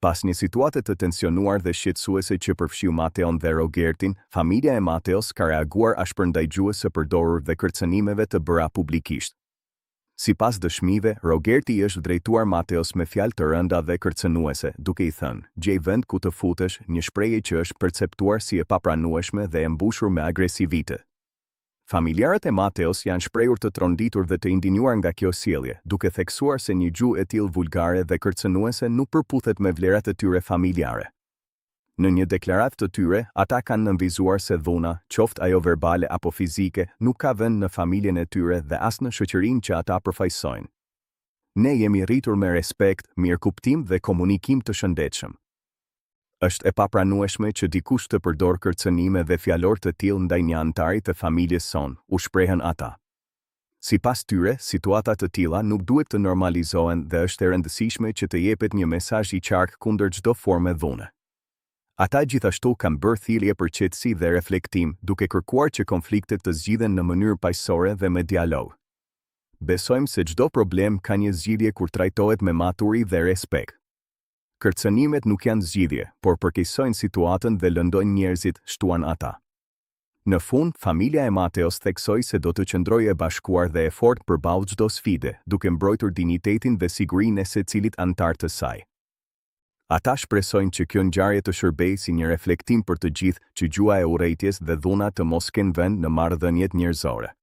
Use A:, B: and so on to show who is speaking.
A: Pas një situate të tensionuar dhe shqetësuese që përfshiu Mateon dhe Rogertin, familja e Mateos ka reaguar ashpër ndaj gjuhës së përdorur dhe kërcënimeve të bëra publikisht. Sipas dëshmive, Rogerti është drejtuar Mateos me fjalë të rënda dhe kërcënuese, duke i thënë: "Gjej vend ku të futesh", një shprehje që është perceptuar si e papranueshme dhe e mbushur me agresivitet. Familjarët e Mateos janë shprehur të tronditur dhe të indinjuar nga kjo sjellje, duke theksuar se një gjuhë e tillë vulgare dhe kërcënuese nuk përputhet me vlerat e tyre familjare. Në një deklaratë të tyre, ata kanë nënvizuar se dhuna, qoftë ajo verbale apo fizike, nuk ka vend në familjen e tyre dhe as në shoqërinë që ata përfaqësojnë. "Ne jemi rritur me respekt, mirëkuptim dhe komunikim të shëndetshëm. Është e papranueshme që dikush të përdor kërcënime dhe fjalor të tillë ndaj një antari të familjes sonë", u shprehën ata. Sipas tyre, situata të tilla nuk duhet të normalizohen dhe është e rëndësishme që të jepet një mesazh i qartë kundër çdo forme dhune. Ata gjithashtu kanë bërë thirrje për qetësi dhe reflektim, duke kërkuar që konfliktet të zgjidhen në mënyrë paqësore dhe me dialog. "Besojmë se çdo problem ka një zgjidhje kur trajtohet me maturi dhe respekt. Kërcënimet nuk janë zgjidhje, por përkeqësojnë situatën dhe lëndojnë njerëzit", shtuan ata. Në fund, familja e Mateos theksoi se do të qëndrojë e bashkuar dhe e fortë përballë çdo sfide, duke mbrojtur dinjitetin dhe sigurinë e secilit antar të saj. Ata shpresojnë që kjo ngjarje të shërbejë si një reflektim për të gjithë që gjuha e urrëties dhe dhuna të mos kenë vend në marrëdhëniet njerëzore.